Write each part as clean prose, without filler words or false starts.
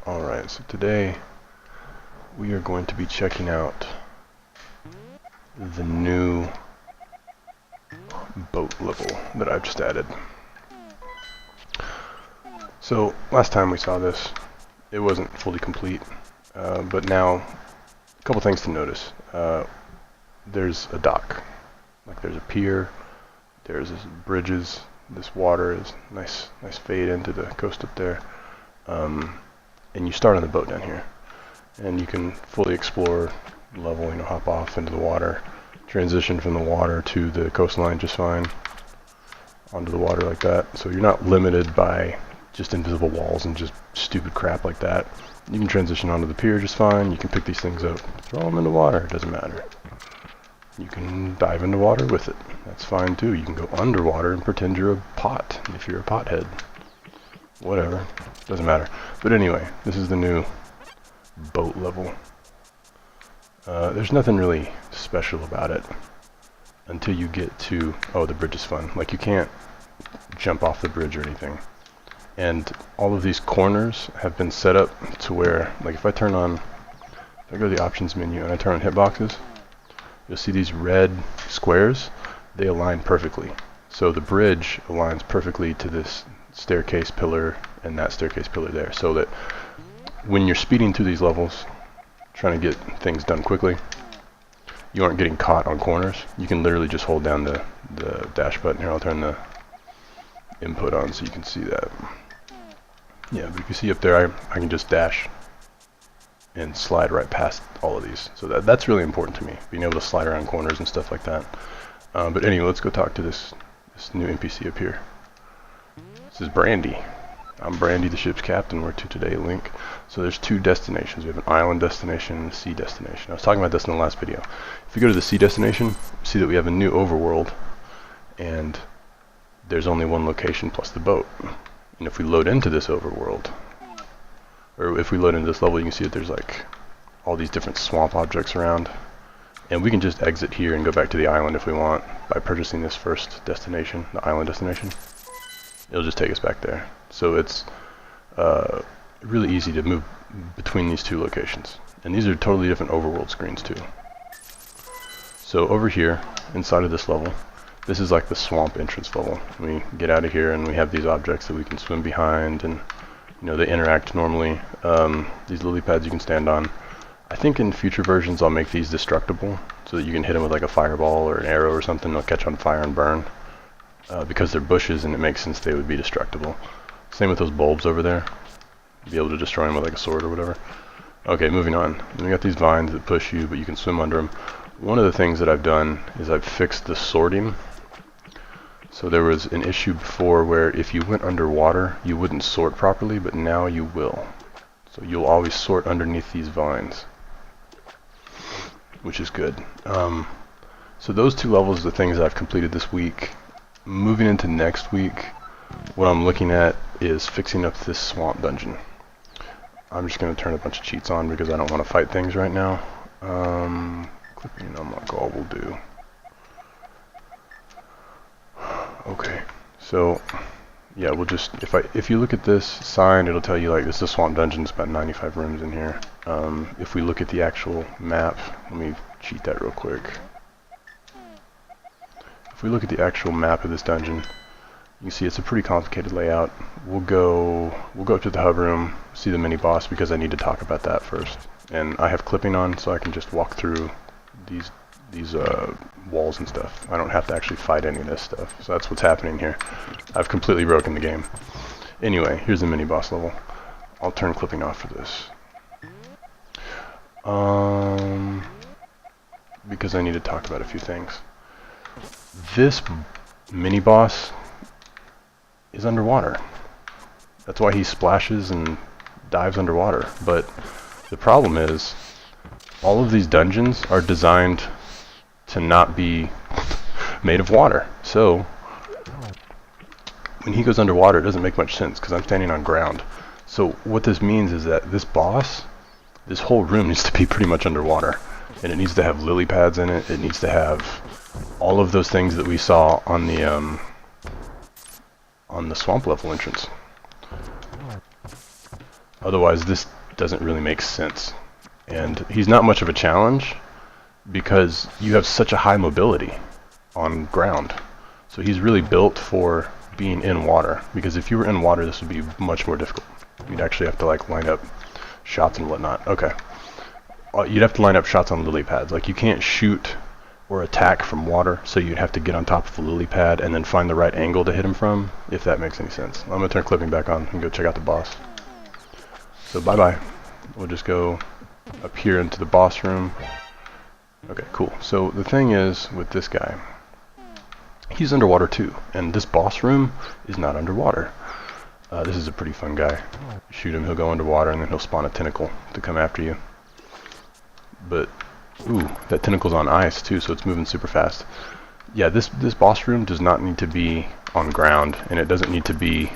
Alright, so today we are going to be checking out the new boat level that I've just added. So last time we saw this, it wasn't fully complete, but now a couple things to notice. There's a dock, like there's a pier, there's bridges, this water is nice fade into the coast up there. And you start on the boat down here, and you can fully explore the level, hop off into the water, transition from the water to the coastline just fine, onto the water like that. So you're not limited by just invisible walls and just stupid crap like that. You can transition onto the pier just fine. You can pick these things up, throw them in the water, it doesn't matter. You can dive into water with it, that's fine too. You can go underwater and pretend you're a pot, if you're a pothead. Whatever, doesn't matter. But anyway, this is the new boat level. There's nothing really special about it until you get to, oh, the bridge is fun. Like, you can't jump off the bridge or anything. And all of these corners have been set up to where, like, if I go to the options menu and I turn on hitboxes, you'll see these red squares. They align perfectly. So the bridge aligns perfectly to this staircase pillar and that staircase pillar there, so that when you're speeding through these levels, trying to get things done quickly, you aren't getting caught on corners. You can literally just hold down the dash button here. I'll turn the input on so you can see that. Yeah, but you can see up there I can just dash and slide right past all of these. So that's really important to me, being able to slide around corners and stuff like that. But anyway, let's go talk to this new NPC up here. This is Brandy. I'm Brandy, the ship's captain. We're to today Link. So there's two destinations. We have an island destination and a sea destination. I was talking about this in the last video. If you go to the sea destination, see that we have a new overworld, and there's only one location plus the boat. And if we load into this overworld, or if we load into this level, you can see that there's like all these different swamp objects around. And we can just exit here and go back to the island if we want by purchasing this first destination, the island destination. It'll just take us back there. So it's really easy to move between these two locations. And these are totally different overworld screens too. So over here, inside of this level, this is like the swamp entrance level. We get out of here and we have these objects that we can swim behind, and they interact normally. These lily pads you can stand on. I think in future versions I'll make these destructible so that you can hit them with like a fireball or an arrow or something. They'll catch on fire and burn. Because they're bushes and it makes sense they would be destructible. Same with those bulbs over there. Be able to destroy them with like a sword or whatever. Okay, moving on. And we got these vines that push you, but you can swim under them. One of the things that I've done is I've fixed the sorting. So there was an issue before where if you went underwater, you wouldn't sort properly, but now you will. So you'll always sort underneath these vines, which is good. So those two levels are the things that I've completed this week. Moving into next week, what I'm looking at is fixing up this swamp dungeon. I'm just going to turn a bunch of cheats on because I don't want to fight things right now. Clipping unlock all will do. Okay, so yeah, we'll just, if you look at this sign, it'll tell you like this is a swamp dungeon. It's about 95 rooms in here. If we look at the actual map, let me cheat that real quick. If we look at the actual map of this dungeon, you can see it's a pretty complicated layout. We'll go up to the hub room, see the mini boss, because I need to talk about that first. And I have clipping on, so I can just walk through these walls and stuff. I don't have to actually fight any of this stuff. So that's what's happening here. I've completely broken the game. Anyway, here's the mini boss level. I'll turn clipping off for this. Because I need to talk about a few things. This mini boss is underwater. That's why he splashes and dives underwater. But the problem is, all of these dungeons are designed to not be made of water. So when he goes underwater, it doesn't make much sense because I'm standing on ground. So what this means is that this boss, this whole room needs to be pretty much underwater. And it needs to have lily pads in it. It needs to have all of those things that we saw on the swamp level entrance. Otherwise, this doesn't really make sense. And he's not much of a challenge because you have such a high mobility on ground. So he's really built for being in water, because if you were in water, this would be much more difficult. You'd actually have to like line up shots and whatnot. Okay. You'd have to line up shots on lily pads. Like, you can't shoot or attack from water, so you'd have to get on top of the lily pad and then find the right angle to hit him from, if that makes any sense. I'm gonna turn clipping back on and go check out the boss. So bye-bye. We'll just go up here into the boss room. Okay, cool. So the thing is with this guy, he's underwater too, and this boss room is not underwater. This is a pretty fun guy. Shoot him, he'll go underwater, and then he'll spawn a tentacle to come after you. But, ooh, that tentacle's on ice too, so it's moving super fast. Yeah, this boss room does not need to be on ground, and it doesn't need to be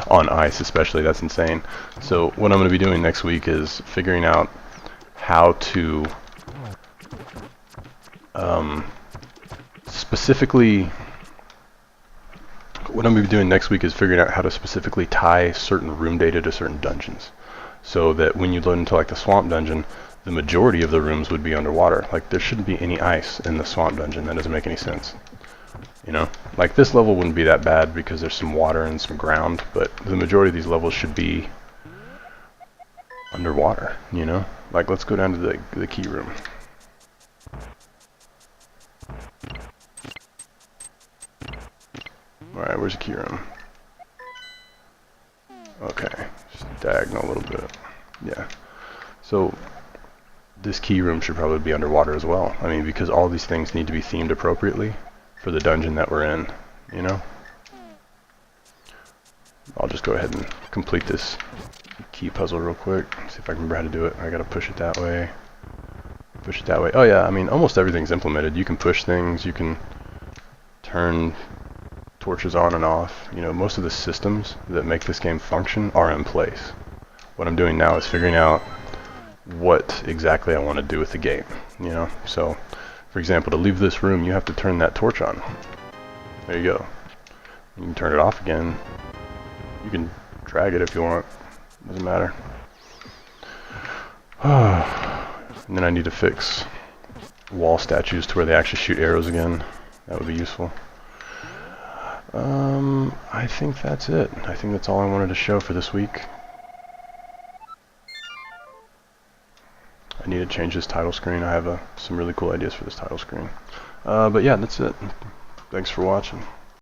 on ice especially. That's insane. So what I'm going to be doing next week is figuring out how to specifically... What I'm going to be doing next week is figuring out how to specifically tie certain room data to certain dungeons, so that when you load into like the swamp dungeon, the majority of the rooms would be underwater. Like, there shouldn't be any ice in the swamp dungeon. That doesn't make any sense. You know, like this level wouldn't be that bad because there's some water and some ground, but the majority of these levels should be underwater, you know? Like, let's go down to the key room. Alright, where's the key room? Okay, just diagonal a little bit. Yeah. So, this key room should probably be underwater as well. I mean, because all these things need to be themed appropriately for the dungeon that we're in, you know? I'll just go ahead and complete this key puzzle real quick. See if I can remember how to do it. I gotta push it that way. Push it that way. Oh yeah, I mean, almost everything's implemented. You can push things, you can turn torches on and off. You know, most of the systems that make this game function are in place. What I'm doing now is figuring out what exactly I want to do with the game, you know? So, for example, to leave this room, you have to turn that torch on. There you go. You can turn it off again. You can drag it if you want. Doesn't matter. And then I need to fix wall statues to where they actually shoot arrows again. That would be useful. I think that's it. I think that's all I wanted to show for this week. I need to change this title screen. I have some really cool ideas for this title screen. But yeah, that's it. Thanks for watching.